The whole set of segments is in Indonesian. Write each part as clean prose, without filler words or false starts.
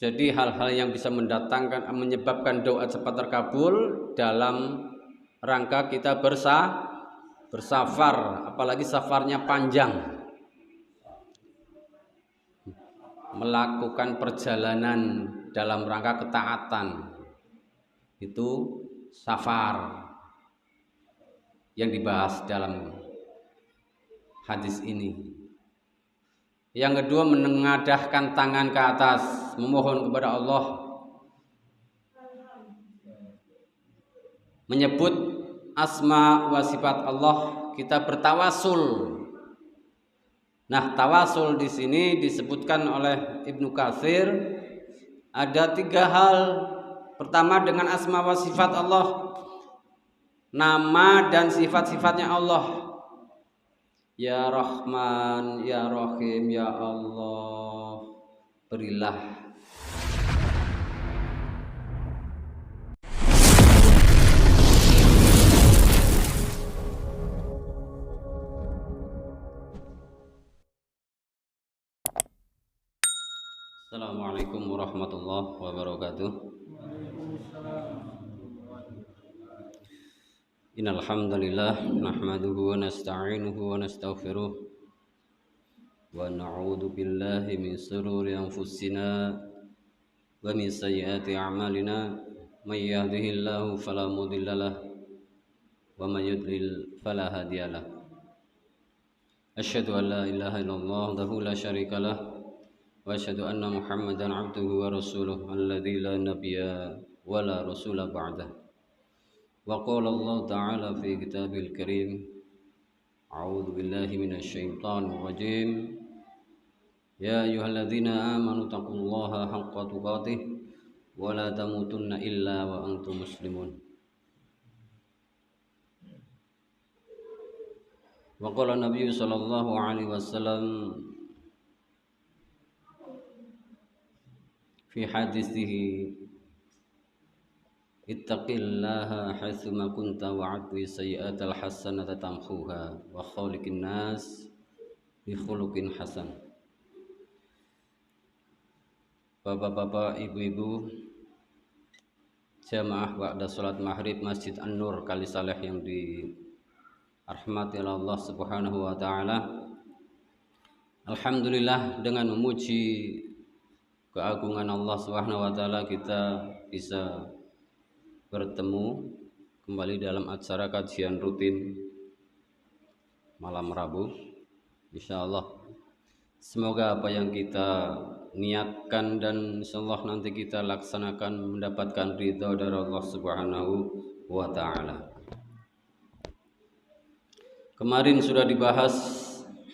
Jadi hal-hal yang bisa menyebabkan doa cepat terkabul dalam rangka kita bersafar, apalagi safarnya panjang, melakukan perjalanan dalam rangka ketaatan, itu safar yang dibahas dalam hadis ini. Yang kedua, menengadahkan tangan ke atas, memohon kepada Allah, menyebut asma wa sifat Allah, kita bertawasul. Nah, tawasul di sini disebutkan oleh Ibnu Katsir ada 3 hal. Pertama, dengan asma wa sifat Allah, nama dan sifat-sifatnya Allah. Ya Rahman, Ya Rahim, Ya Allah, berilah. Assalamualaikum warahmatullahi wabarakatuh. Innal hamdalillah nahmaduhu wa nasta'inuhu wa nastaghfiruh wa na'udzu billahi min shururi anfusina wa min sayyiati a'malina may yahdihillahu fala mudhillalah wa may yudlil fala hadiyalah. Asyhadu an la ilaha illallah wahdahu la syarikalah wa asyhadu anna Muhammadan 'abduhu wa rasuluh alladzi la nabiyya wa la rasula ba'dahu. Wa qala Allah ta'ala fi kitabil karim, a'udzu billahi minasyaitonir rajim, ya ayyuhalladzina amanu taqullaha haqqa tuqatih wa la tamutunna illa wa antum muslimun. Wa qala Nabi sallallahu alaihi wasallam fi hadisihi, ittaqillaha haitsuma kunta wa'atwi sayyi'atal hasanata tamhuha wa khaliqin nas bi khuluqin hasan. Bapak-bapak, ibu-ibu, jamaah ba'da salat maghrib Masjid An-Nur Kalisaleh yang dirahmati Allah Subhanahu wa taala. Alhamdulillah, dengan memuji keagungan Allah Subhanahu wa taala kita bisa bertemu kembali dalam acara kajian rutin malam Rabu. Insyaallah semoga apa yang kita niatkan dan insyaallah nanti kita laksanakan mendapatkan ridha dari Allah Subhanahu wa taala. Kemarin sudah dibahas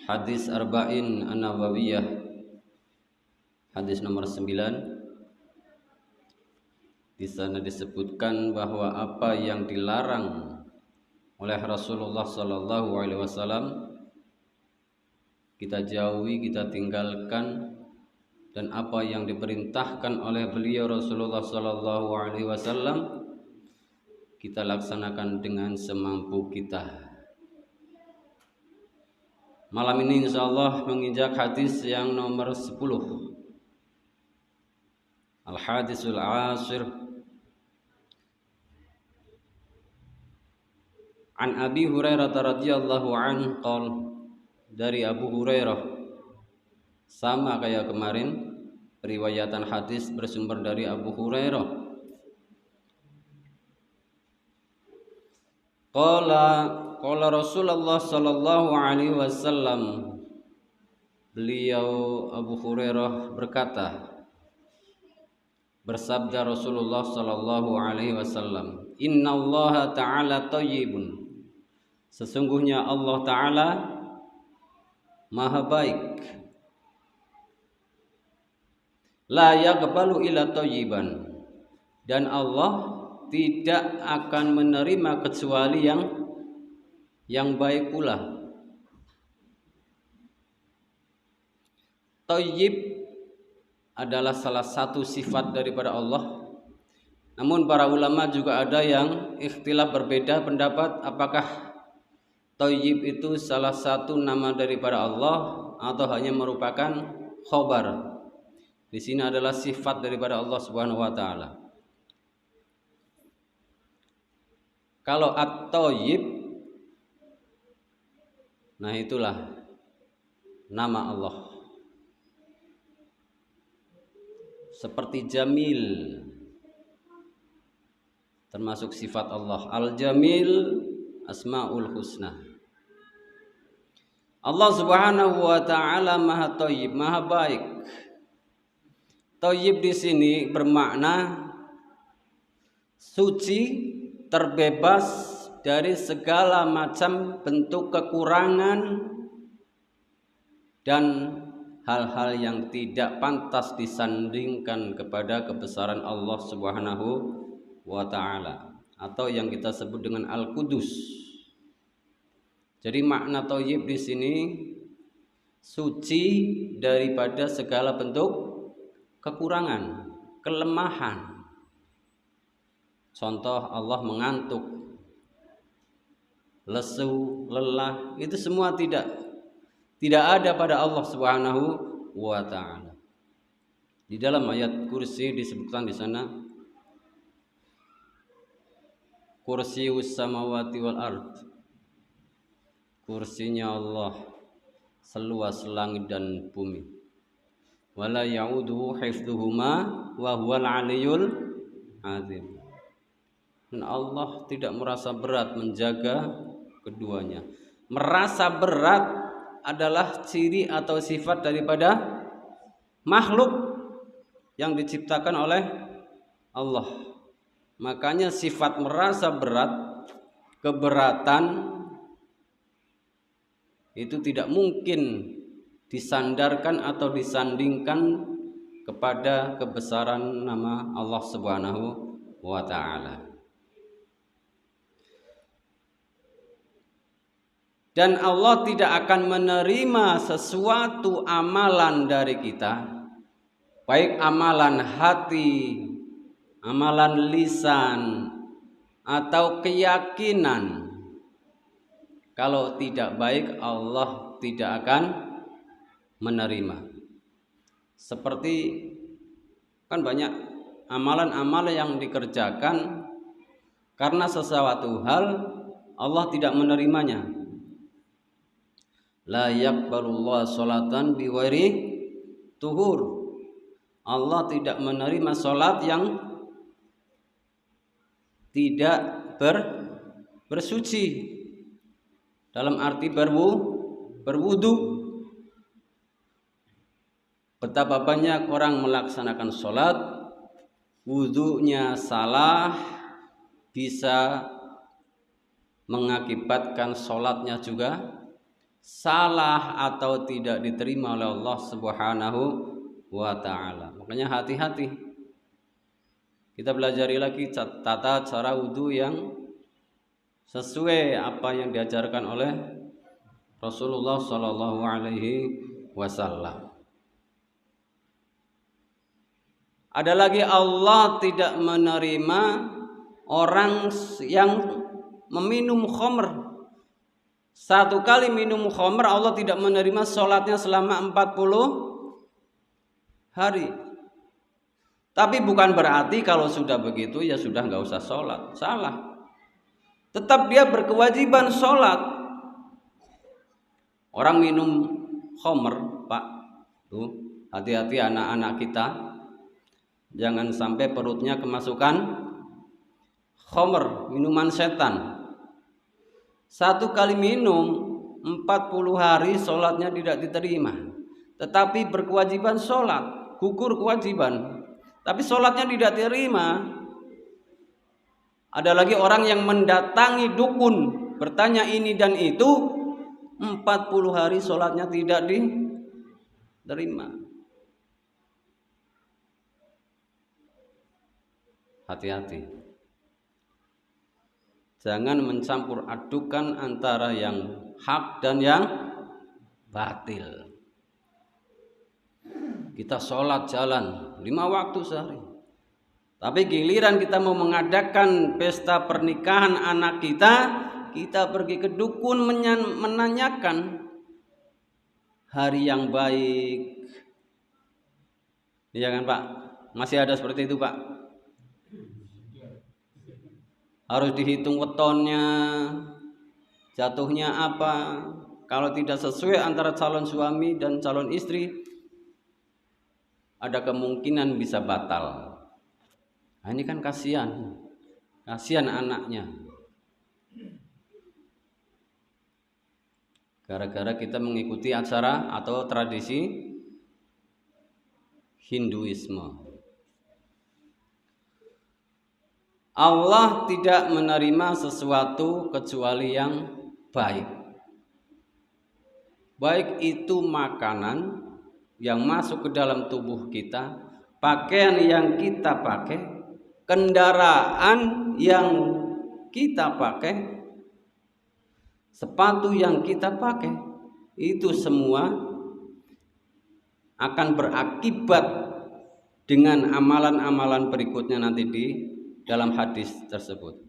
hadis Arba'in An-Nawawiyah, hadis nomor 9. Di sana disebutkan bahwa apa yang dilarang oleh Rasulullah sallallahu alaihi wasallam kita jauhi, kita tinggalkan, dan apa yang diperintahkan oleh beliau Rasulullah sallallahu alaihi wasallam kita laksanakan dengan semampu kita. Malam ini insyaallah menginjak hadis yang nomor 10. Al-hadisul ashir. An Abi Hurairah radhiyallahu anhu qala, dari Abu Hurairah, sama kayak kemarin, periwayatan hadis bersumber dari Abu Hurairah. Qala Rasulullah sallallahu alaihi wasallam, beliau Abu Hurairah berkata, bersabda Rasulullah sallallahu alaihi wasallam, innallaha ta'ala thayyibun, sesungguhnya Allah Ta'ala maha baik, la yaqbalu illa thayyiban, dan Allah tidak akan menerima kecuali yang baik pula. Thayyib adalah salah satu sifat daripada Allah. Namun para ulama juga ada yang ikhtilaf, berbeda pendapat apakah Thayyib itu salah satu nama daripada Allah atau hanya merupakan khobar. Di sini adalah sifat daripada Allah Subhanahu wa taala. Kalau At-Thayyib, nah itulah nama Allah. Seperti Jamil, termasuk sifat Allah. Al-Jamil Asmaul Husna. Allah Subhanahu wa taala Maha Thayyib, Maha baik. Thayyib di sini bermakna suci, terbebas dari segala macam bentuk kekurangan dan hal-hal yang tidak pantas disandingkan kepada kebesaran Allah Subhanahu wa taala, atau yang kita sebut dengan Al-Qudus. Jadi makna thayyib di sini suci daripada segala bentuk kekurangan, kelemahan. Contoh, Allah mengantuk, lesu, lelah, itu semua tidak ada pada Allah Subhanahu wa taala. Di dalam ayat kursi disebutkan di sana, kursius samawati wal ard. Kursinya Allah seluas langit dan bumi. Wala ya'uduhu hifdzuhuma wa huwal aliyyul azim. Dan Allah tidak merasa berat menjaga keduanya. Merasa berat adalah ciri atau sifat daripada makhluk yang diciptakan oleh Allah. Makanya sifat merasa berat, keberatan, itu tidak mungkin disandarkan atau disandingkan kepada kebesaran nama Allah Subhanahu wa ta'ala. Dan Allah tidak akan menerima sesuatu amalan dari kita, baik amalan hati, amalan lisan, atau keyakinan. Kalau tidak baik, Allah tidak akan menerima. Seperti kan banyak amalan-amalan yang dikerjakan karena sesuatu hal Allah tidak menerimanya. La yaqbalullah sholatan biwairi tuhur. Allah tidak menerima sholat yang tidak bersuci, dalam arti berwudu. Betapa banyak orang melaksanakan sholat, wudunya salah, bisa mengakibatkan sholatnya juga salah atau tidak diterima oleh Allah Subhanahu wa ta'ala. Makanya hati-hati. Kita belajari lagi tata cara wudu yang sesuai apa yang diajarkan oleh Rasulullah Shallallahu Alaihi Wasallam. Ada lagi, Allah tidak menerima orang yang meminum khamr. Satu kali minum khamr, Allah tidak menerima sholatnya selama 40 hari. Tapi bukan berarti kalau sudah begitu ya sudah nggak usah sholat. Salah. Tetap dia berkewajiban sholat. Orang minum khamr, Pak, tuh hati-hati anak-anak kita, jangan sampai perutnya kemasukan khamr, minuman setan. Satu kali minum 40 hari sholatnya tidak diterima. Tetapi berkewajiban sholat, gugur kewajiban, tapi sholatnya tidak diterima. Ada lagi orang yang mendatangi dukun, bertanya ini dan itu, 40 hari sholatnya tidak diterima. Hati-hati. Jangan mencampur adukan antara yang hak dan yang batil. Kita sholat jalan 5 waktu sehari, tapi giliran kita mau mengadakan pesta pernikahan anak kita, kita pergi ke dukun menanyakan hari yang baik, Iya kan Pak? Masih ada seperti itu Pak? Harus dihitung wetonnya, jatuhnya apa. Kalau tidak sesuai antara calon suami dan calon istri, ada kemungkinan bisa batal. Nah, ini kan kasihan anaknya. Gara-gara kita mengikuti acara atau tradisi Hinduisme. Allah tidak menerima sesuatu kecuali yang baik. Baik itu makanan yang masuk ke dalam tubuh kita, pakaian yang kita pakai, kendaraan yang kita pakai, sepatu yang kita pakai, itu semua akan berakibat dengan amalan-amalan berikutnya nanti di dalam hadis tersebut.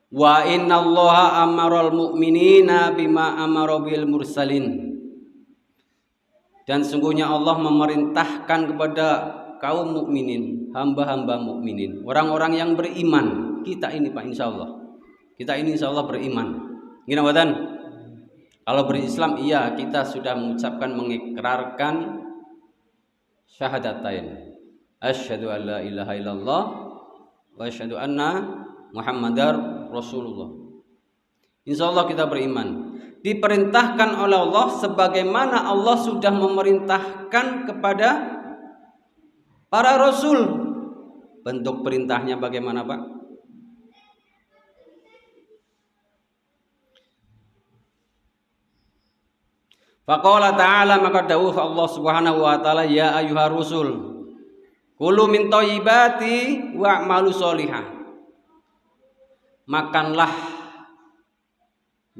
Wa innallaha amaral mu'minina bima amara bil mursalin. Dan sungguhnya Allah memerintahkan kepada kaum mukminin, hamba-hamba mukminin, orang-orang yang beriman. Kita ini Pak insyaallah. Kita ini insyaallah beriman. Gini mboten? Kalau berislam iya, kita sudah mengucapkan mengikrarkan syahadatain. Asyhadu an la ilaha illallah wa asyhadu anna Muhammadar Rasulullah. Insyaallah kita beriman. Diperintahkan oleh Allah sebagaimana Allah sudah memerintahkan kepada para rasul. Bentuk perintahnya bagaimana Pak? Faqala ta'ala, maka dawuh Allah Subhanahu wa taala, ya ayyuhar rusul kulu min thayyibati wa'malu sholihah. Makanlah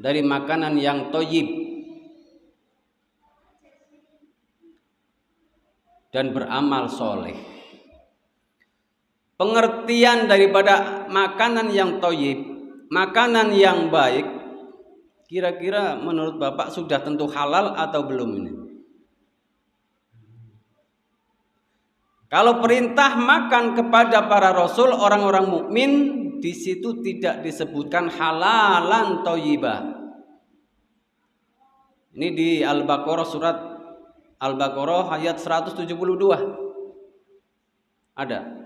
dari makanan yang thayyib dan beramal soleh. Pengertian daripada makanan yang thayyib, makanan yang baik, kira-kira menurut Bapak sudah tentu halal atau belum ini? Kalau perintah makan kepada para rasul, orang-orang mukmin, di situ tidak disebutkan halalan thayyibah. Ini di Al-Baqarah, surat Al-Baqarah ayat 172. Ada.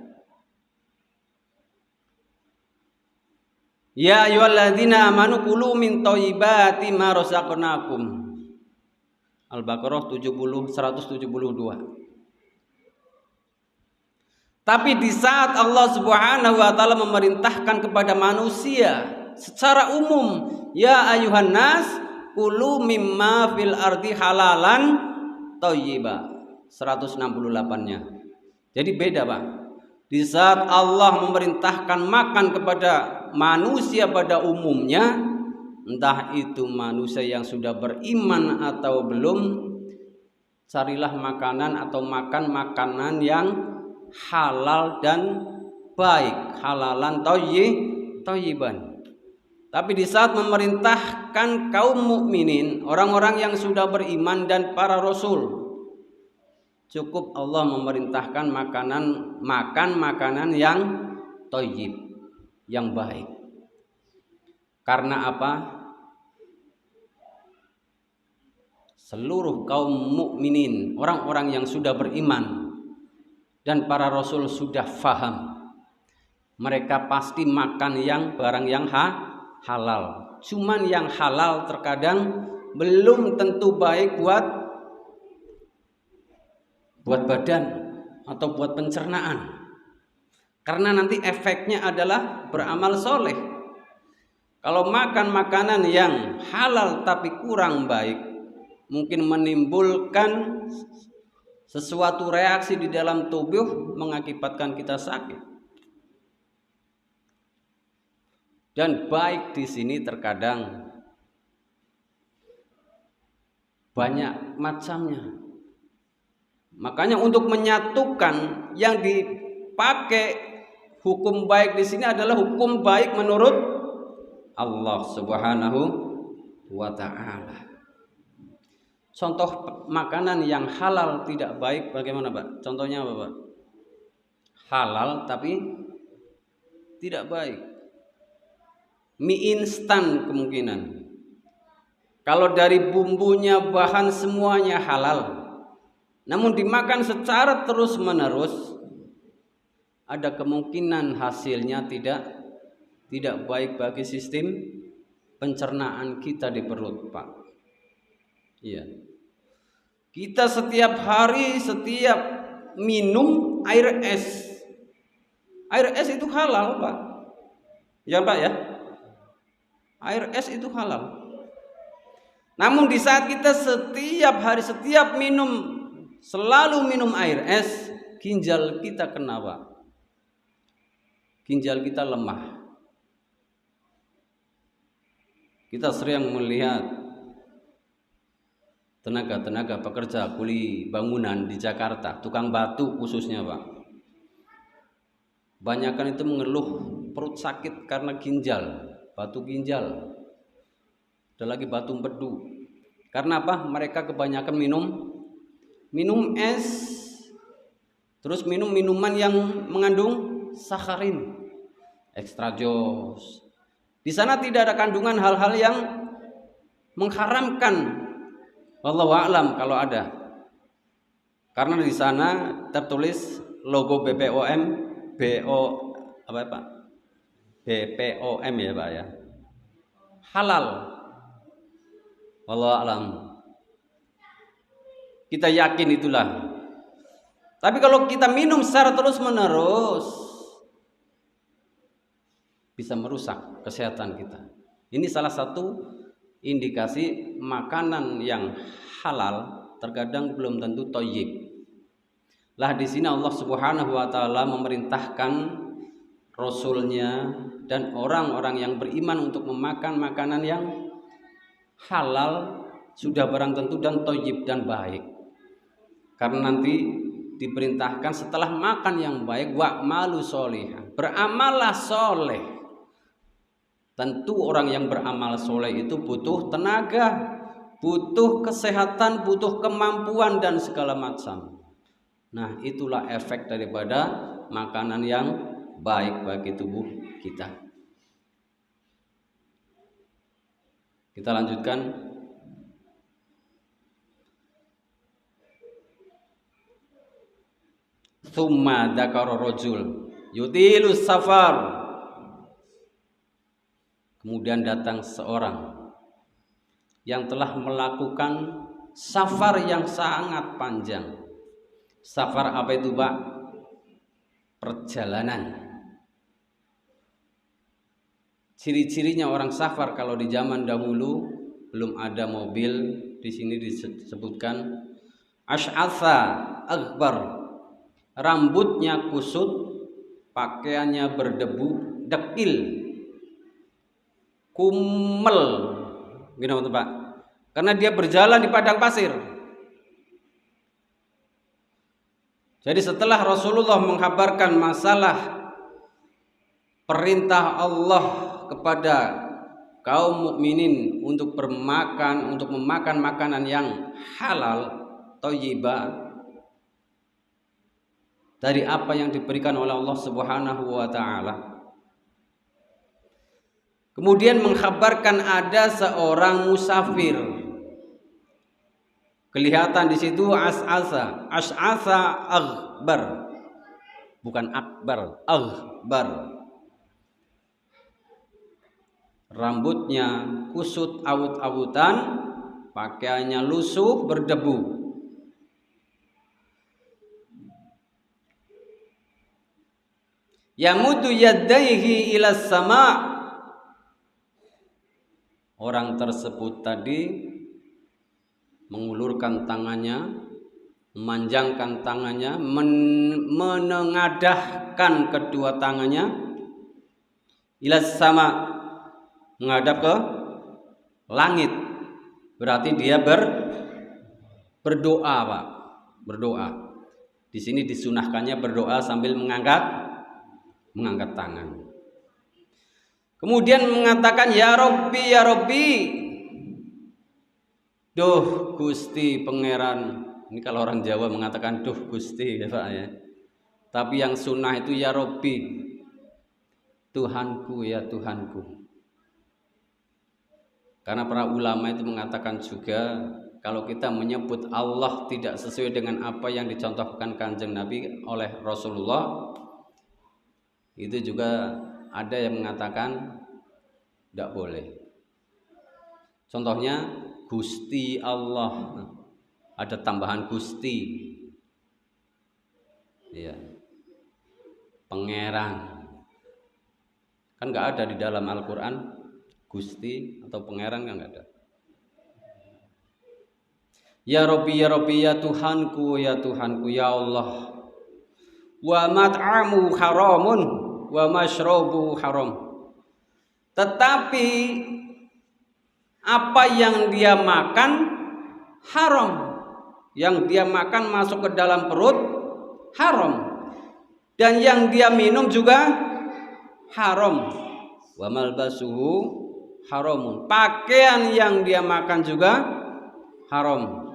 Ya ayyuhalladzina amanu kulu min thayyibati ma razaqnakum. Al-Baqarah 172. Tapi di saat Allah Subhanahu wa taala memerintahkan kepada manusia secara umum, ya ayuhan nas kulu mimma fil ardi halalan thayyiba, 168-nya. Jadi beda Pak. Di saat Allah memerintahkan makan kepada manusia pada umumnya, entah itu manusia yang sudah beriman atau belum, carilah makanan atau makan makanan yang halal dan baik, halalan thayyiban. Tapi di saat memerintahkan kaum mukminin, orang-orang yang sudah beriman dan para rasul, cukup Allah memerintahkan makan makanan yang thayyib, yang baik. Karena apa? Seluruh kaum mukminin, orang-orang yang sudah beriman dan para rasul sudah faham, mereka pasti makan yang barang yang halal. Cuman yang halal terkadang belum tentu baik buat badan atau buat pencernaan, karena nanti efeknya adalah beramal soleh. Kalau makan makanan yang halal tapi kurang baik, mungkin menimbulkan sesuatu reaksi di dalam tubuh, mengakibatkan kita sakit. Dan baik di sini terkadang banyak macamnya. Makanya untuk menyatukan yang dipakai hukum baik di sini adalah hukum baik menurut Allah Subhanahu wa taala. contoh makanan yang halal tidak baik bagaimana Pak? Contohnya apa Pak? Halal tapi tidak baik. Mie instan kemungkinan. Kalau dari bumbunya bahan semuanya halal, namun dimakan secara terus-menerus, ada kemungkinan hasilnya tidak baik bagi sistem pencernaan kita di perut, Pak. Iya. Kita setiap hari minum air es. Air es itu halal, Pak. Ya, Pak ya. Air es itu halal. Namun di saat kita selalu minum air es, ginjal kita kena, Pak. Ginjal kita lemah. Kita sering melihat tenaga pekerja kuli bangunan di Jakarta, tukang batu khususnya, Pak. Banyakan itu mengeluh perut sakit karena batu ginjal. Ada lagi batu empedu. Karena apa? Mereka kebanyakan minum es, terus minum minuman yang mengandung sakarin, extra jos. Di sana tidak ada kandungan hal-hal yang mengharamkan. Wallahu a'lam kalau ada. Karena di sana tertulis logo BPOM, BPOM ya Pak ya. Halal. Wallahu a'lam. Kita yakin itulah. Tapi kalau kita minum secara terus-menerus, bisa merusak kesehatan kita. Ini salah satu indikasi makanan yang halal terkadang belum tentu thayyib. Lah di sini Allah Subhanahu wa taala memerintahkan Rasulnya dan orang-orang yang beriman untuk memakan makanan yang halal sudah barang tentu dan thayyib dan baik. Karena nanti diperintahkan setelah makan yang baik wa'malu sholihan, beramallah soleh. Tentu orang yang beramal soleh itu butuh tenaga, butuh kesehatan, butuh kemampuan dan segala macam. Nah, itulah efek daripada makanan yang baik bagi tubuh kita. Kita lanjutkan. Tsumma dzakara rajul yutilus safar. Kemudian datang seorang yang telah melakukan safar yang sangat panjang. Safar apa itu, Pak? Perjalanan. Ciri-cirinya orang safar kalau di zaman dahulu belum ada mobil, di sini disebutkan asy'atha akbar. Rambutnya kusut, pakaiannya berdebu, dekil, kumel, gimana Pak? Karena dia berjalan di padang pasir. Jadi setelah Rasulullah mengkabarkan masalah perintah Allah kepada kaum mukminin untuk memakan makanan yang halal, thayyibah, dari apa yang diberikan oleh Allah Subhanahu wa taala. Kemudian mengkhabarkan ada seorang musafir. Kelihatan di situ asy'atha aghbar. Bukan akbar, aghbar. Rambutnya kusut awut-awutan, pakaiannya lusuh berdebu. Yamudu yaddaihi ila sama'. Orang tersebut tadi mengulurkan tangannya, memanjangkan tangannya, menengadahkan kedua tangannya ila sama', menghadap ke langit. Berarti dia berdoa, Pak. Berdoa. Di sini disunahkannya berdoa sambil mengangkat tangan. Kemudian mengatakan ya Rabbi, Duh Gusti Pangeran. Ini kalau orang Jawa mengatakan duh Gusti ya Pak ya. Tapi yang sunnah itu ya Robbi, Tuhanku ya Tuhanku. Karena para ulama itu mengatakan juga kalau kita menyebut Allah tidak sesuai dengan apa yang dicontohkan Kanjeng Nabi oleh Rasulullah, itu juga ada yang mengatakan tidak boleh. Contohnya Gusti Allah, ada tambahan Gusti, iya, Pangeran, kan nggak ada di dalam Al-Quran Gusti atau Pangeran, kan nggak ada. Ya Rabbi ya Rabbi ya Tuhanku ya Tuhanku ya Allah. Wa mat'amu haramun wa mashrabu haram. Tetapi apa yang dia makan haram, yang dia makan masuk ke dalam perut haram, dan yang dia minum juga haram. Wa malbasuhu haramun, pakaian yang dia makan juga haram.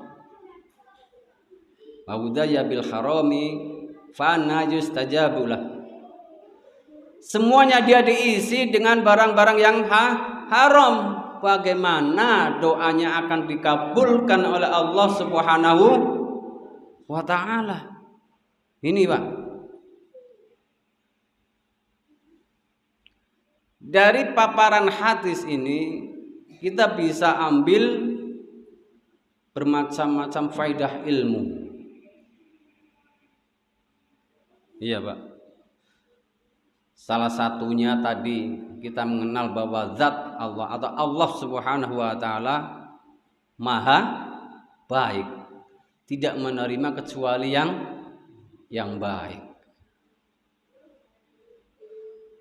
Wa budaya bil harami fa anna yustajabulah. Semuanya dia diisi dengan barang-barang yang haram. Bagaimana doanya akan dikabulkan oleh Allah Subhanahu wa ta'ala? Ini Pak, dari paparan hadis ini kita bisa ambil bermacam-macam faidah ilmu. Iya Pak. Salah satunya tadi kita mengenal bahwa zat Allah atau Allah Subhanahu wa ta'ala maha baik, tidak menerima kecuali yang baik.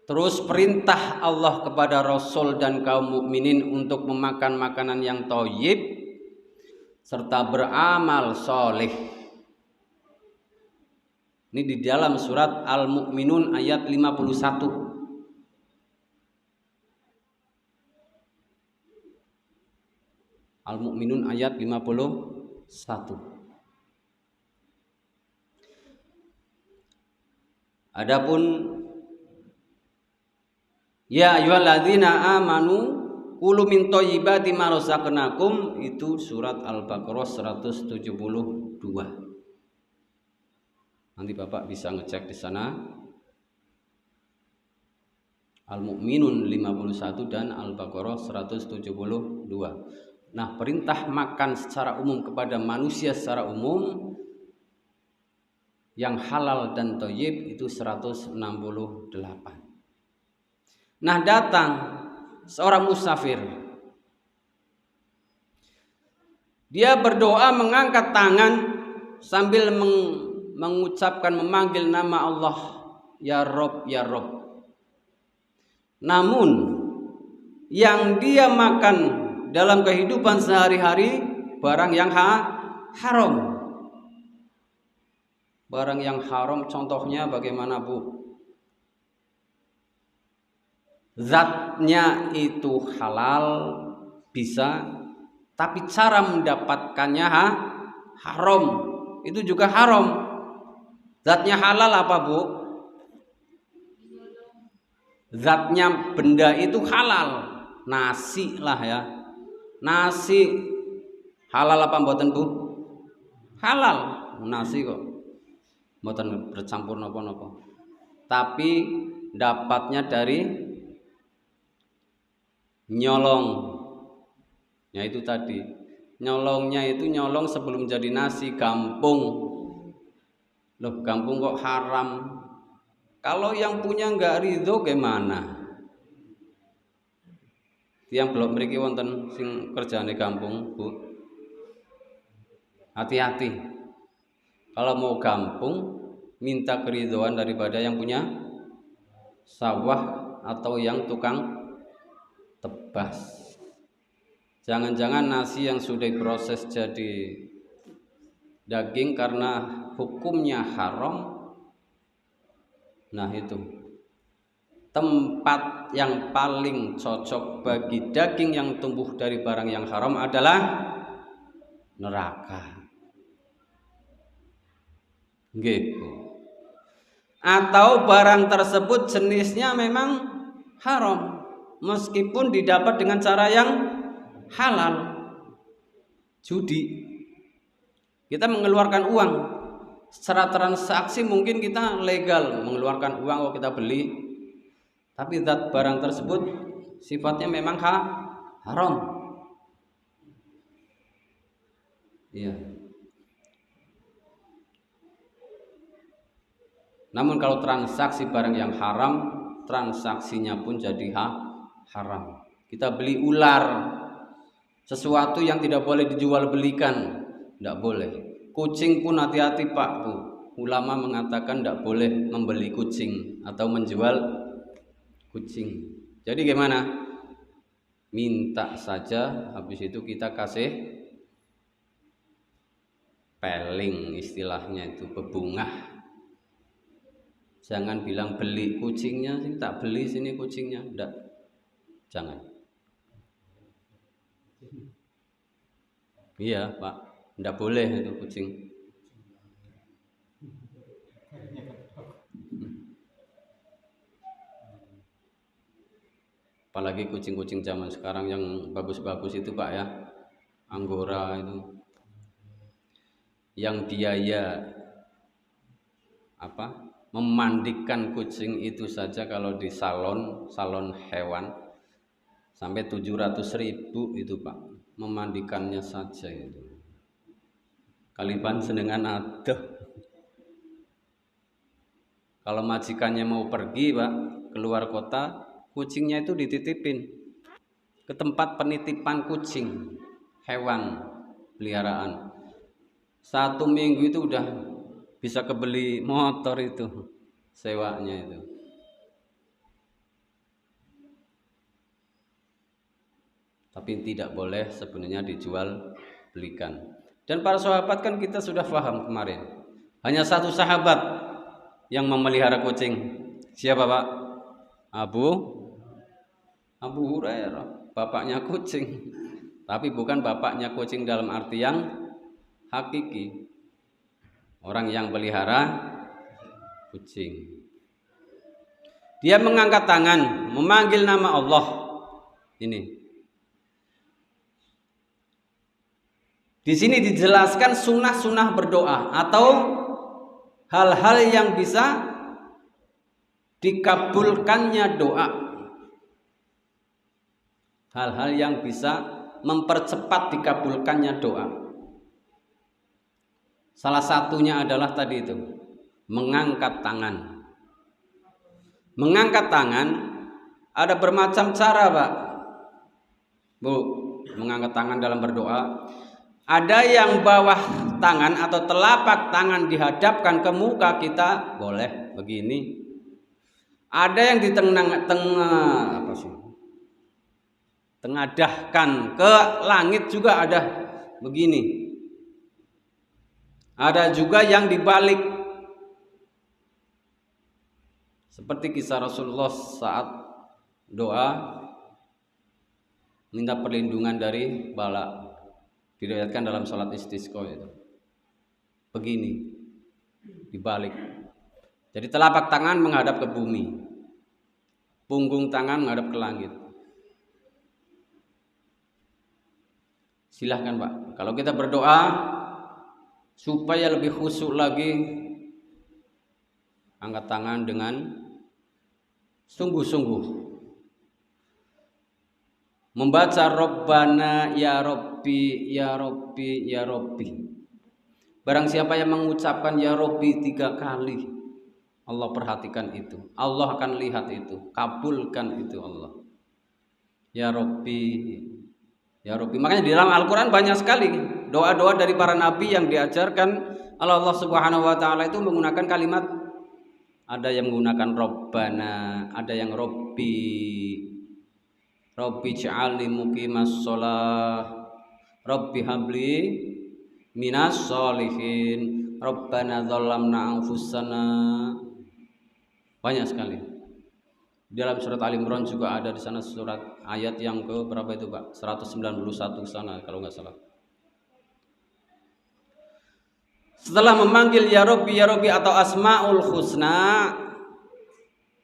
Terus perintah Allah kepada Rasul dan kaum mukminin untuk memakan makanan yang thayyib serta beramal soleh. Ini di dalam surat Al-Mu'minun ayat 51. Al-Mu'minun ayat 51. Adapun ya ayyuhalladzina amanu kulu min thayyibati ma razaqnakum, itu surat Al-Baqarah 172. Nanti Bapak bisa ngecek di sana. Al-Mu'minun 51 dan Al-Baqarah 172. Nah, perintah makan secara umum kepada manusia secara umum yang halal dan thayyib itu 168. Nah, datang seorang musafir. Dia berdoa mengangkat tangan sambil mengucapkan, memanggil nama Allah, ya Rob, ya Rob. Namun yang dia makan dalam kehidupan sehari-hari barang yang haram. Barang yang haram contohnya bagaimana Bu? Zatnya itu halal bisa, tapi cara mendapatkannya haram. Itu juga haram. Zatnya halal apa Bu? Zatnya benda itu halal. Nasi lah ya. Nasi halal apa mboten Bu? Halal. Nasi kok mboten bercampur napa-napa. Tapi dapatnya dari nyolong. Ya itu tadi. Nyolongnya itu nyolong sebelum jadi nasi, gampung. Loh, gampung kok haram? Kalau yang punya nggak ridho gimana? Yang belum mriki wonten sing kerjane gampung, Bu. Hati-hati. Kalau mau gampung, minta keridhoan daripada yang punya sawah atau yang tukang tebas. Jangan-jangan nasi yang sudah diproses jadi daging karena hukumnya haram. Nah itu tempat yang paling cocok bagi daging yang tumbuh dari barang yang haram adalah neraka. Gitu. Atau barang tersebut jenisnya memang haram meskipun didapat dengan cara yang halal. Judi, kita mengeluarkan uang secara transaksi, mungkin kita legal mengeluarkan uang kalau kita beli, tapi zat barang tersebut sifatnya memang haram. Iya. Namun kalau transaksi barang yang haram, transaksinya pun jadi haram. Kita beli ular, sesuatu yang tidak boleh dijual belikan, tidak boleh. Kucing pun hati-hati Pak. Ulama mengatakan tidak boleh membeli kucing atau menjual kucing. Jadi gimana? Minta saja, habis itu kita kasih peling, istilahnya itu bebungah. Jangan bilang beli kucingnya, tak beli sini kucingnya, enggak. Jangan. Iya Pak, enggak boleh itu kucing. Apalagi kucing-kucing zaman sekarang yang bagus-bagus itu Pak ya, Anggora itu, yang biaya memandikan kucing itu saja kalau di salon hewan sampai 700.000 itu Pak, memandikannya saja itu. Kaliban senengan aduh. Kalau majikannya mau pergi Pak keluar kota, kucingnya itu dititipin ke tempat penitipan kucing hewan peliharaan. 1 minggu itu udah bisa kebeli motor itu sewanya itu. Tapi tidak boleh sebenarnya dijual belikan. Dan para sahabat kan kita sudah paham kemarin, hanya 1 sahabat yang memelihara kucing. Siapa Pak? Abu Hurairah, bapaknya kucing. Tapi bukan bapaknya kucing dalam arti yang hakiki. Orang yang pelihara kucing, dia mengangkat tangan, memanggil nama Allah. Ini di sini dijelaskan sunnah-sunnah berdoa atau hal-hal yang bisa dikabulkannya doa, hal-hal yang bisa mempercepat dikabulkannya doa. Salah satunya adalah tadi itu, mengangkat tangan. Mengangkat tangan ada bermacam cara Pak, Bu, mengangkat tangan dalam berdoa. Ada yang bawah tangan atau telapak tangan dihadapkan ke muka kita, boleh begini. Ada yang di tengadahkan ke langit juga ada begini. Ada juga yang dibalik, seperti kisah Rasulullah saat doa minta perlindungan dari bala, diriwayatkan dalam salat istisqa itu. Begini, dibalik. Jadi telapak tangan menghadap ke bumi, punggung tangan menghadap ke langit. Silahkan Pak, kalau kita berdoa supaya lebih khusyuk lagi, angkat tangan dengan sungguh-sungguh, membaca Rabbana ya Rabbi ya Rabbi ya Rabbi. Barang siapa yang mengucapkan ya Rabbi 3 kali, Allah perhatikan itu, Allah akan lihat itu, kabulkan itu Allah. Ya Rabbi ya Rabbi. Makanya di dalam Al-Quran banyak sekali doa-doa dari para nabi yang diajarkan Allah Subhanahu wa ta'ala itu menggunakan kalimat, ada yang menggunakan Rabbana, ada yang Rabbi ja'alni muqimas shalah, Rabbi habli minas sholihin, Rabbana dzalamna anfusana. Banyak sekali. Di dalam surat Ali Imran juga ada di sana, surat ayat yang ke berapa itu Pak? 191 sana kalau nggak salah. Setelah memanggil ya Rabbi atau Asmaul Husna,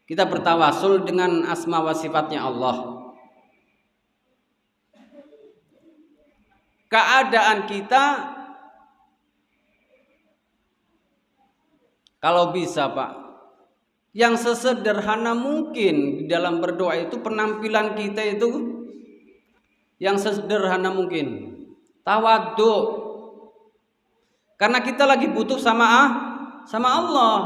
kita bertawasul dengan asma wa sifatnya Allah. Keadaan kita kalau bisa Pak, yang sesederhana mungkin di dalam berdoa itu, penampilan kita itu yang sesederhana mungkin, tawadhu. Karena kita lagi butuh sama Allah.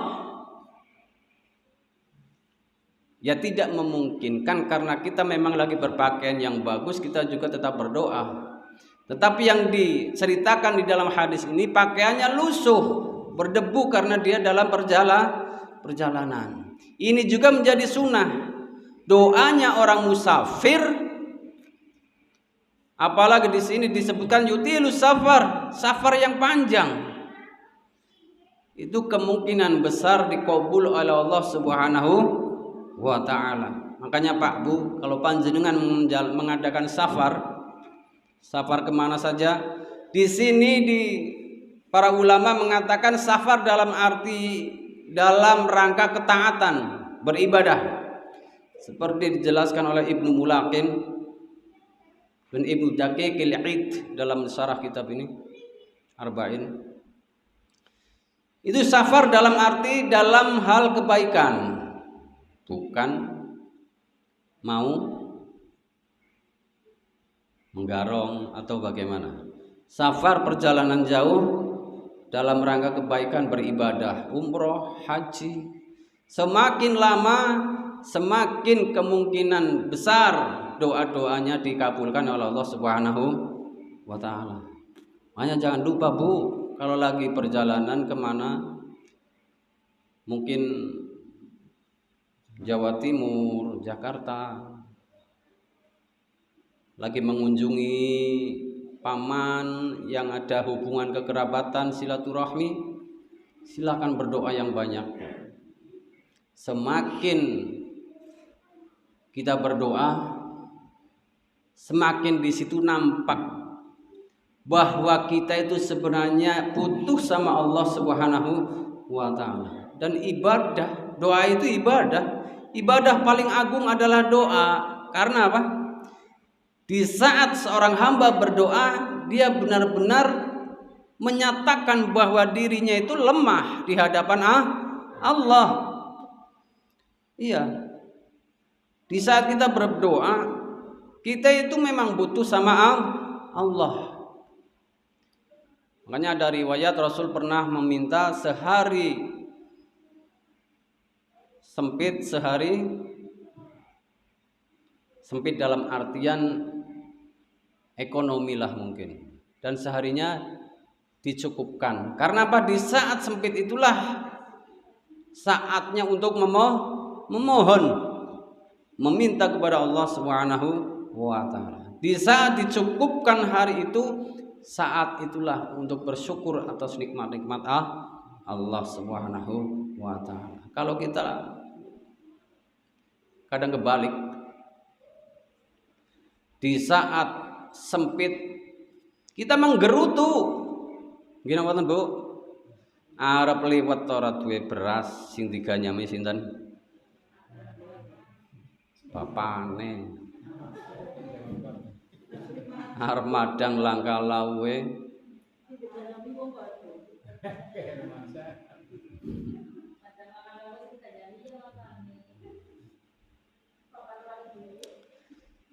Ya tidak memungkinkan karena kita memang lagi berpakaian yang bagus, kita juga tetap berdoa. Tetapi yang diceritakan di dalam hadis ini pakaiannya lusuh, berdebu karena dia dalam perjalanan. Ini juga menjadi sunnah. Doanya orang musafir, apalagi di sini disebutkan yutilus safar yang panjang, itu kemungkinan besar dikabul oleh Allah Subhanahu wa ta'ala. Makanya Pak Bu, kalau panjenengan mengadakan safar kemana saja, di sini para ulama mengatakan safar dalam rangka ketaatan, beribadah, seperti dijelaskan oleh Ibnu Mulaqin dan Ibnu Daqiqil Id dalam syarah kitab ini Arba'in. Itu safar dalam arti dalam hal kebaikan, bukan mau menggarong atau bagaimana. Safar perjalanan jauh dalam rangka kebaikan, beribadah, umroh, haji. Semakin lama semakin kemungkinan besar doa-doanya dikabulkan oleh Allah Subhanahu wa ta'ala. Makanya jangan lupa Bu, kalau lagi perjalanan kemana, mungkin Jawa Timur, Jakarta, lagi mengunjungi paman yang ada hubungan kekerabatan, silaturahmi, silakan berdoa yang banyak. Semakin kita berdoa, semakin di situ nampak bahwa kita itu sebenarnya butuh sama Allah Subhanahu wa ta'ala. Dan ibadah, doa itu ibadah paling agung adalah doa. Karena apa? Di saat seorang hamba berdoa, dia benar-benar menyatakan bahwa dirinya itu lemah di hadapan Allah. Iya. Di saat kita berdoa, kita itu memang butuh sama Allah. Makanya ada riwayat Rasul pernah meminta sehari sempit, sempit dalam artian ekonomi lah mungkin, dan seharinya dicukupkan. Karena apa? Di saat sempit itulah saatnya untuk memohon, meminta kepada Allah Subhanahu wa ta'ala. Di saat dicukupkan hari itu, saat itulah untuk bersyukur atas nikmat-nikmat Allah Subhanahu wa ta'ala. Kalau kita kadang kebalik, di saat sempit kita menggerutu, gini wonten Bu, arep liwat ora duwe beras, sing diganyami sinten? Bapane. Arep madang langka lawe.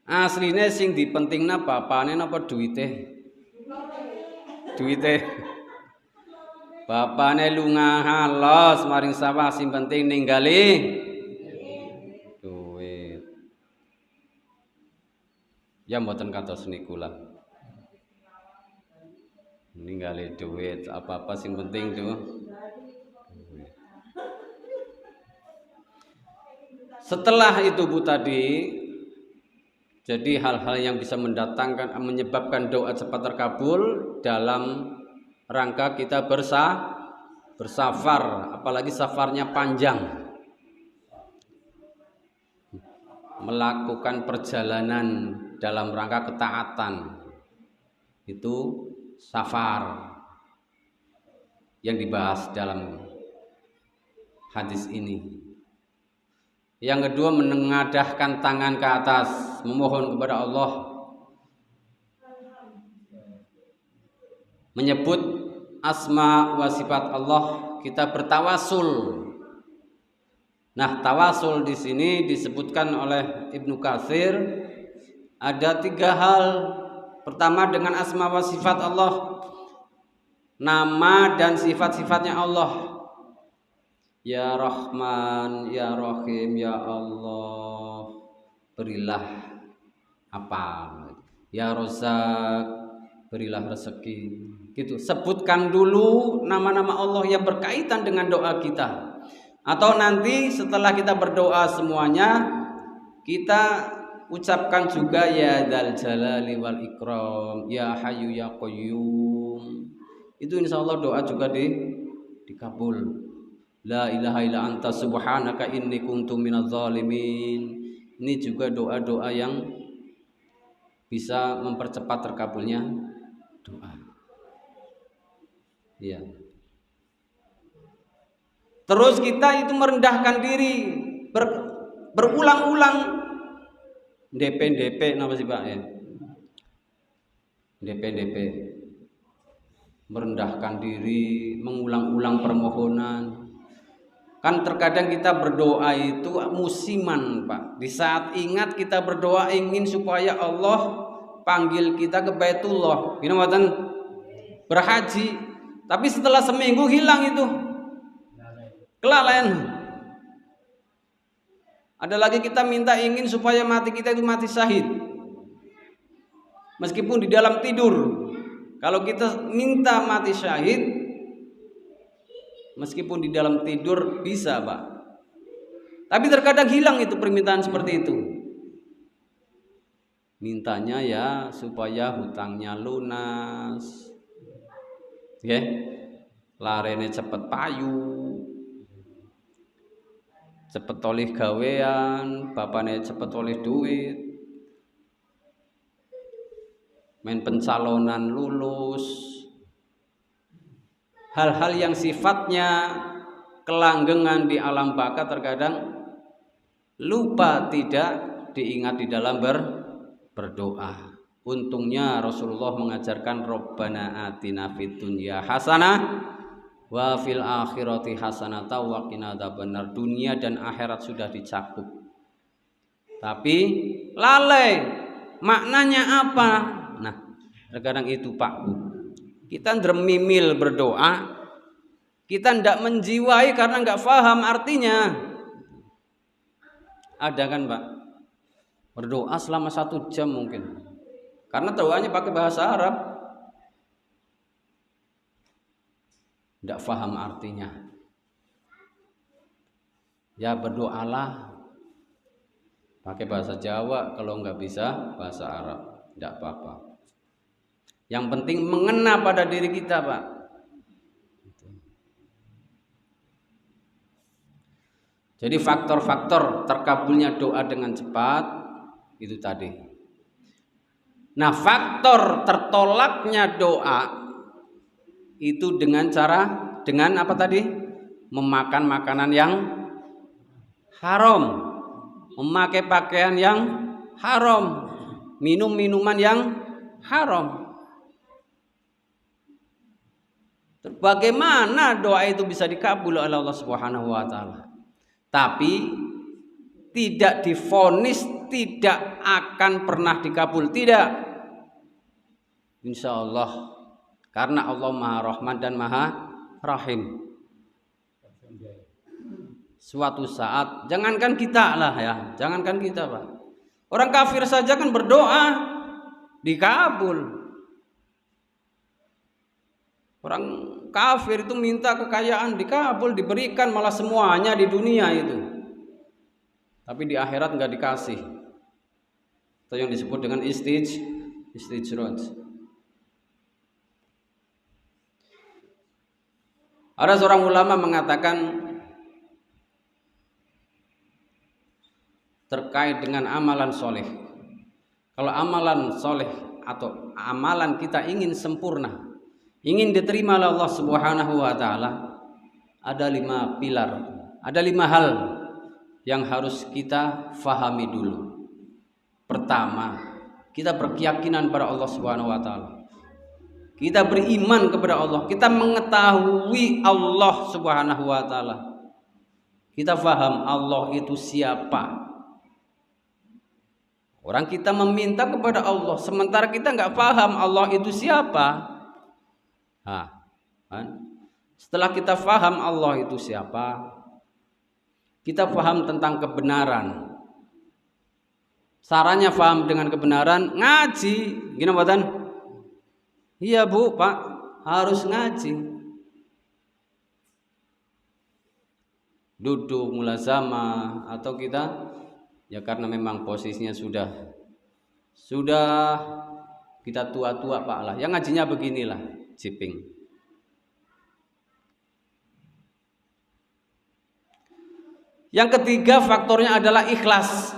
Asline sing dipentingna bapane napa duwite? Duwite. Bapane lunga halos maring sawah, sing penting ninggali duit. Ya mboten kados niku lah. Ninggali duit, apa-apa sing penting tuh. Setelah itu Bu tadi, jadi hal-hal yang bisa menyebabkan doa cepat terkabul dalam rangka kita bersafar, apalagi safarnya panjang, melakukan perjalanan dalam rangka ketaatan, itu safar. yang dibahas dalam hadis ini. Yang kedua, menengadahkan tangan ke atas, memohon kepada Allah, menyebut asma wa sifat Allah, kita bertawasul. Nah, tawasul di sini disebutkan oleh Ibnu Katsir ada 3 hal. Pertama, dengan asma wa sifat Allah, nama dan sifat-sifatnya Allah. Ya Rahman, Ya Rahim, Ya Allah, berilah apa? Ya Razak, berilah rezeki. Gitu. Sebutkan dulu nama-nama Allah yang berkaitan dengan doa kita. Atau nanti setelah kita berdoa semuanya, kita ucapkan juga ya Dzal Jalali wal Ikram, Ya Hayyu Ya Qayyum. Itu insyaallah doa juga dikabul. La ilaha illa anta subhanaka inni kuntu minadz zalimin. Ini juga doa-doa yang bisa mempercepat terkabulnya doa. Ya. Terus kita itu merendahkan diri berulang-ulang. DP apa sih Pak ya? DP merendahkan diri, mengulang-ulang permohonan. Kan terkadang kita berdoa itu musiman Pak. Di saat ingat kita berdoa ingin supaya Allah panggil kita ke Baitullah, berhaji. Tapi setelah seminggu hilang itu, kelalaian. Ada lagi kita minta ingin supaya mati kita itu mati syahid, meskipun di dalam tidur. Kalau kita minta mati syahid, meskipun di dalam tidur bisa Pak. Tapi terkadang hilang itu permintaan seperti itu. Mintanya ya supaya hutangnya lunas, ya, larene cepet payu, cepet oleh gawean, bapaknya cepet oleh duit, main pencalonan lulus. Hal-hal yang sifatnya kelanggengan di alam baka terkadang lupa tidak diingat di dalam berdoa. Untungnya Rasulullah mengajarkan Rabbana atina fid dunya hasanah wa fil akhirati hasanata wa qina adzabannar. Dunia dan akhirat sudah dicakup. Tapi lalai maknanya apa? Nah, terkadang itu Pak. Kita ndremimil berdoa, kita ndak menjiwai karena nggak paham artinya. Ada kan Pak? Berdoa selama 1 jam mungkin, karena doanya pakai bahasa Arab, ndak paham artinya. Ya berdoalah pakai bahasa Jawa, kalau nggak bisa bahasa Arab, ndak apa-apa. Yang penting mengena pada diri kita Pak. Jadi faktor-faktor terkabulnya doa dengan cepat itu tadi. Nah, faktor tertolaknya doa itu dengan apa tadi? Memakan makanan yang haram, memakai pakaian yang haram, minum minuman yang haram. Bagaimana doa itu bisa dikabul oleh Allah Subhanahu wa taala? Tapi tidak divonis tidak akan pernah dikabul, tidak. Insya Allah, karena Allah Maha Rahman dan Maha Rahim. Suatu saat, jangankan kita lah ya, jangankan kita Pak, orang kafir saja kan berdoa dikabul. Orang kafir itu minta kekayaan dikabul, diberikan malah semuanya di dunia itu. Tapi di akhirat nggak dikasih. Itu yang disebut dengan istijraj. Ada seorang ulama mengatakan terkait dengan amalan soleh. Kalau amalan soleh atau amalan kita ingin sempurna, ingin diterima oleh Allah Subhanahu wa taala, ada 5 pilar, ada 5 hal yang harus kita fahami dulu. Pertama, kita berkeyakinan pada Allah Subhanahu wa taala. Kita beriman kepada Allah, kita mengetahui Allah Subhanahu wa taala. Kita faham Allah itu siapa. Orang kita meminta kepada Allah, sementara kita nggak paham Allah itu siapa. Kan? Setelah kita faham Allah itu siapa, kita paham tentang kebenaran. Caranya paham dengan kebenaran, ngaji. Gini buatan? Iya Bu, Pak, harus ngaji. Duduk mulazamah, atau kita ya karena memang posisinya sudah kita tua-tua Pak lah. Yang ngajinya beginilah, jiping. Yang ketiga faktornya adalah ikhlas.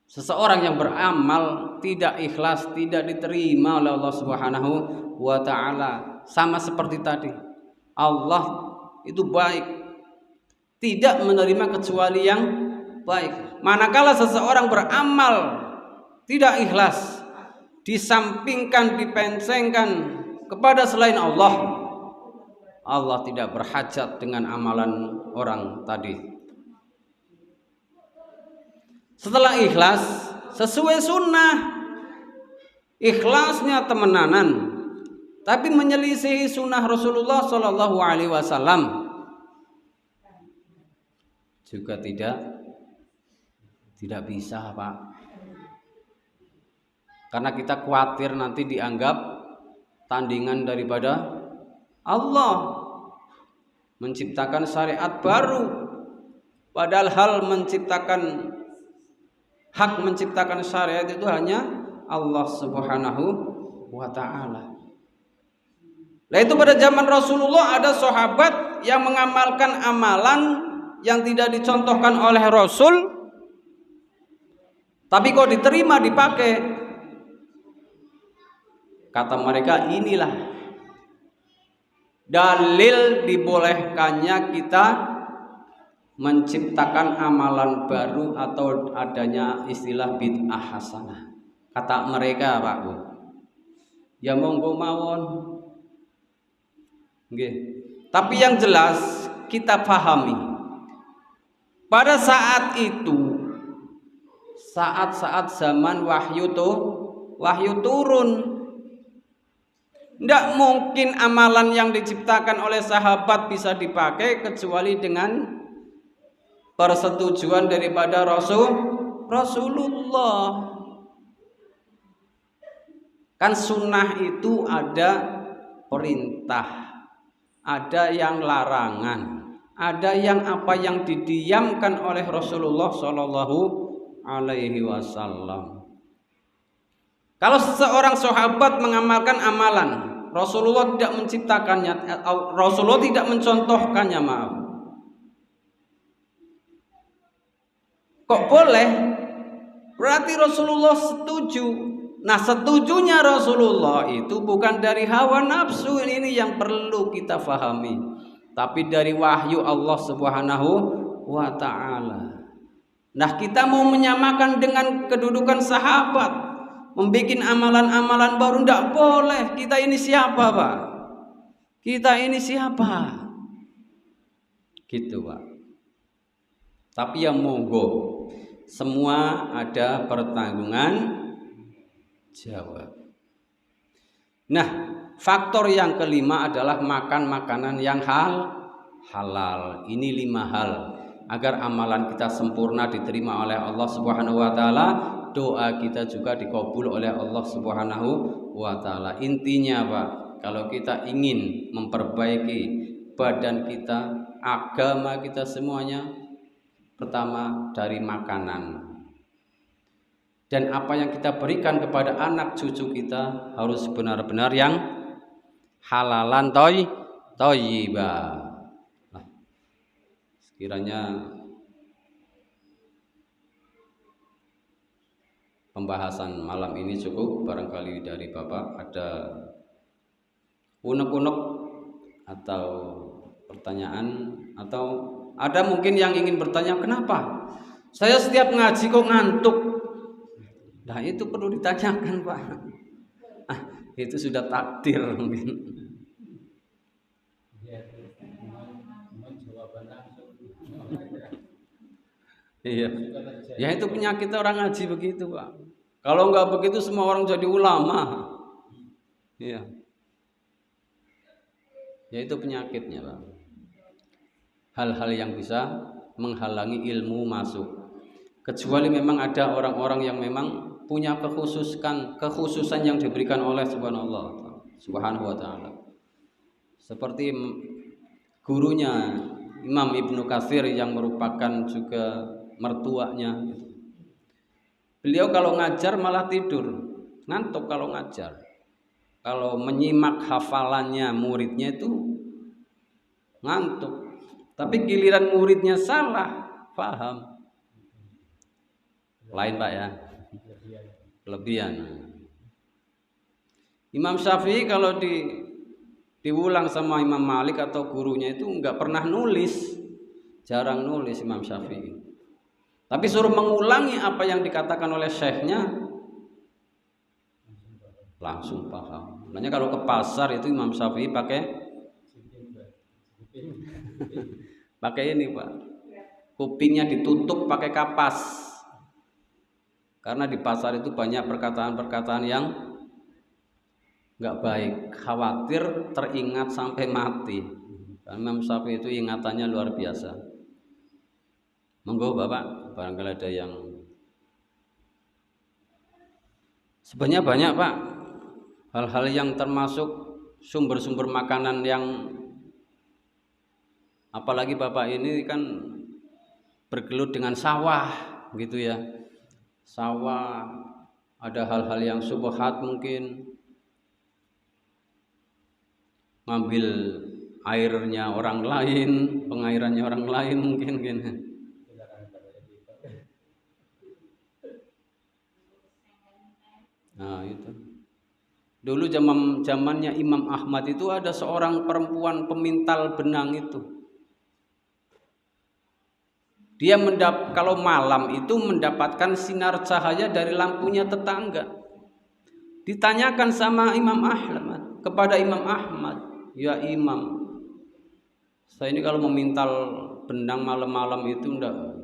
Seseorang yang beramal tidak ikhlas, tidak diterima oleh Allah Subhanahu wa taala. Sama seperti tadi, Allah itu baik, tidak menerima kecuali yang baik. Manakala seseorang beramal tidak ikhlas, disampingkan, dipensengkan kepada selain Allah, Allah tidak berhajat dengan amalan orang tadi. Setelah ikhlas sesuai sunnah, ikhlasnya temenanan, tapi menyelisihi sunnah Rasulullah Shallallahu Alaihi Wasallam juga tidak bisa Pak, karena kita khawatir nanti dianggap tandingan daripada Allah, menciptakan syariat baru, padahal hak menciptakan syariat itu hanya Allah Subhanahu wa taala. Nah, itu pada zaman Rasulullah ada sahabat yang mengamalkan amalan yang tidak dicontohkan oleh Rasul, tapi kok diterima, dipakai. Kata mereka, inilah dalil dibolehkannya kita menciptakan amalan baru atau adanya istilah bid'ah hasanah. Kata mereka Pak Bu, ya monggo mawon. Nggih. Tapi yang jelas kita pahami, pada saat itu, saat-saat zaman wahyu turun, tidak mungkin amalan yang diciptakan oleh sahabat bisa dipakai kecuali dengan persetujuan daripada Rasulullah. Kan sunnah itu ada perintah, ada yang larangan, ada yang apa yang didiamkan oleh Rasulullah Shallallahu Alaihi Wasallam. Kalau seseorang sahabat mengamalkan amalan, Rasulullah tidak menciptakannya, Rasulullah tidak mencontohkannya, maaf. Kok boleh? Berarti Rasulullah setuju. Nah, setujunya Rasulullah itu bukan dari hawa nafsu, ini yang perlu kita fahami, tapi dari wahyu Allah Subhanahu wa taala. Nah, kita mau menyamakan dengan kedudukan sahabat, membuat amalan-amalan baru, tidak boleh. Kita ini siapa Pak? Kita ini siapa? Gitu Pak. Tapi yang monggo, semua ada pertanggungan jawab. Nah, faktor yang kelima adalah makan makanan yang halal. Ini 5 hal agar amalan kita sempurna, diterima oleh Allah Subhanahu wa taala, doa kita juga dikabul oleh Allah Subhanahu wa taala. Intinya Pak, kalau kita ingin memperbaiki badan kita, agama kita semuanya, pertama dari makanan. Dan apa yang kita berikan kepada anak cucu kita harus benar-benar yang halalan thayyibah. Nah, sekiranya pembahasan malam ini cukup, barangkali dari Bapak ada unek-unek atau pertanyaan, atau ada mungkin yang ingin bertanya, kenapa saya setiap ngaji kok ngantuk? Nah itu perlu ditanyakan Pak. Itu sudah takdir mungkin. Iya. Ya itu penyakit orang ngaji begitu Pak. Kalau nggak begitu semua orang jadi ulama. Iya. Ya itu penyakitnya Pak. Hal-hal yang bisa menghalangi ilmu masuk. Kecuali memang ada orang-orang yang memang punya kekhususan yang diberikan oleh Subhanahu wa taala. Seperti gurunya Imam Ibnu Katsir yang merupakan juga mertuanya. Beliau kalau ngajar malah tidur, ngantuk kalau ngajar. Kalau menyimak hafalannya muridnya itu ngantuk. Tapi giliran muridnya salah, paham. Lain Pak ya. Kelebihan. Imam Syafi'i kalau diulang sama Imam Malik atau gurunya itu nggak pernah nulis, jarang nulis Imam Syafi'i. Tapi suruh mengulangi apa yang dikatakan oleh syekhnya, langsung paham. Makanya kalau ke pasar itu Imam Syafi'i pakai ini Pak, kupingnya ditutup pakai kapas. Karena di pasar itu banyak perkataan-perkataan yang nggak baik, khawatir teringat sampai mati. Karena Imam Syafi'i itu ingatannya luar biasa. Monggo Bapak, barangkali ada yang sebenarnya banyak Pak, hal-hal yang termasuk sumber-sumber makanan yang, apalagi Bapak ini kan bergelut dengan sawah gitu ya. Sawah, ada hal-hal yang syubhat mungkin, ngambil airnya orang lain, pengairannya orang lain mungkin gini. Nah itu. Dulu zamannya Imam Ahmad itu ada seorang perempuan pemintal benang itu. Dia kalau malam itu mendapatkan sinar cahaya dari lampunya tetangga. Ditanyakan sama Imam Ahmad, kepada Imam Ahmad, ya Imam, saya ini kalau memintal benang malam-malam itu enggak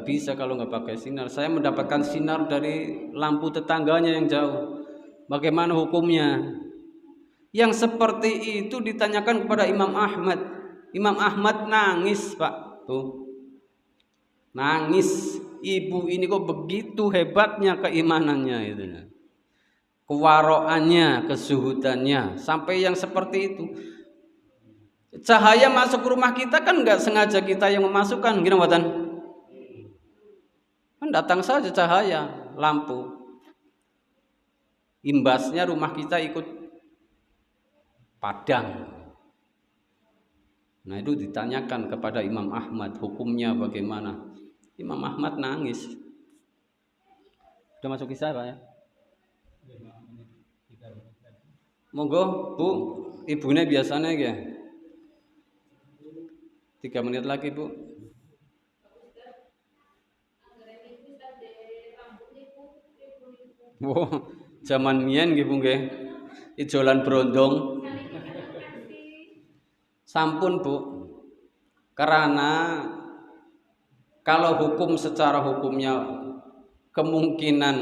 bisa kalau nggak pakai sinar. Saya mendapatkan sinar dari lampu tetangganya yang jauh. Bagaimana hukumnya? Yang seperti itu ditanyakan kepada Imam Ahmad. Imam Ahmad nangis Pak, tuh nangis. Ibu ini kok begitu hebatnya keimanannya itu, kewaroannya, kezuhudannya, sampai yang seperti itu. Cahaya masuk ke rumah kita kan nggak sengaja kita yang memasukkan, gini buatan. Kan datang saja cahaya lampu, imbasnya rumah kita ikut padam. Nah itu ditanyakan kepada Imam Ahmad, hukumnya bagaimana? Imam Ahmad nangis. Sudah masuk kisah Pak ya? Monggo Bu, ibunya biasanya ya 3 menit lagi Bu. Wow, zaman mien nggih Bu nggih. Ijolan brondong. Sampun Bu, karena kalau hukum secara hukumnya kemungkinan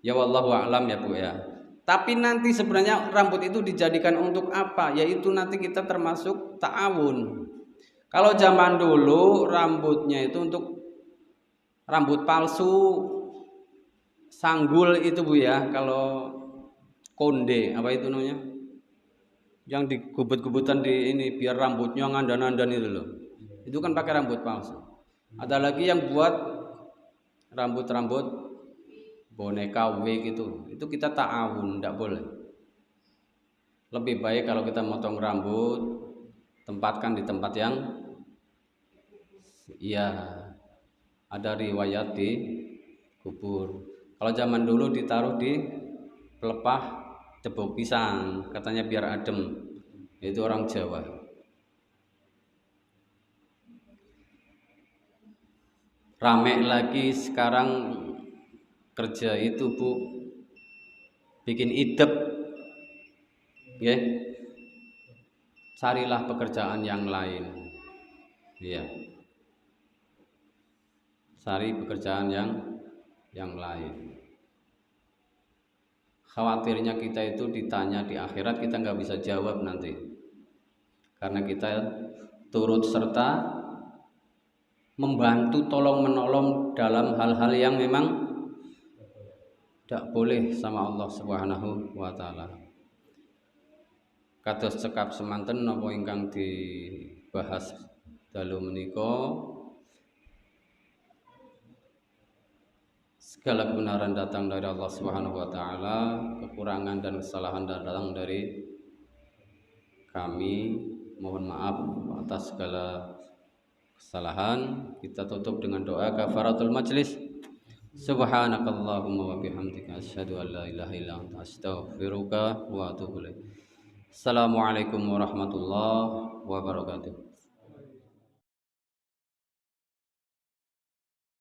ya wallahu a'lam ya Bu ya. Tapi nanti sebenarnya rambut itu dijadikan untuk apa? Yaitu nanti kita termasuk ta'awun. Kalau zaman dulu rambutnya itu untuk rambut palsu, sanggul itu Bu ya. Kalau konde apa itu namanya? Yang digubut-gubutan di ini biar rambutnya ngandan-andan itu loh. Itu kan pakai rambut palsu. Ada lagi yang buat rambut-rambut boneka wig gitu. Itu kita ta'awun, enggak boleh. Lebih baik kalau kita motong rambut, tempatkan di tempat yang ya ada riwayat di kubur. Kalau zaman dulu ditaruh di pelepah cebok pisang, katanya biar adem. Itu orang Jawa. Rame lagi sekarang kerja itu Bu, bikin idep, ya. Carilah pekerjaan yang lain, ya. Cari pekerjaan yang lain. Khawatirnya kita itu ditanya di akhirat kita nggak bisa jawab nanti, karena kita turut serta membantu tolong menolong dalam hal-hal yang memang tidak boleh sama Allah Subhanahu wa taala. Kados cekap semanten napa ingkang dibahas dalu menika, segala kebenaran datang dari Allah Subhanahu wa taala, kekurangan dan kesalahan datang dari kami. Mohon maaf atas segala kesalahan. Kita tutup dengan doa kafaratul majlis. Subhanakallahumma wa bihamdika asyhadu an la ilaha illa anta astaghfiruka wa atubu ilaik. Assalamualaikum warahmatullahi wabarakatuh.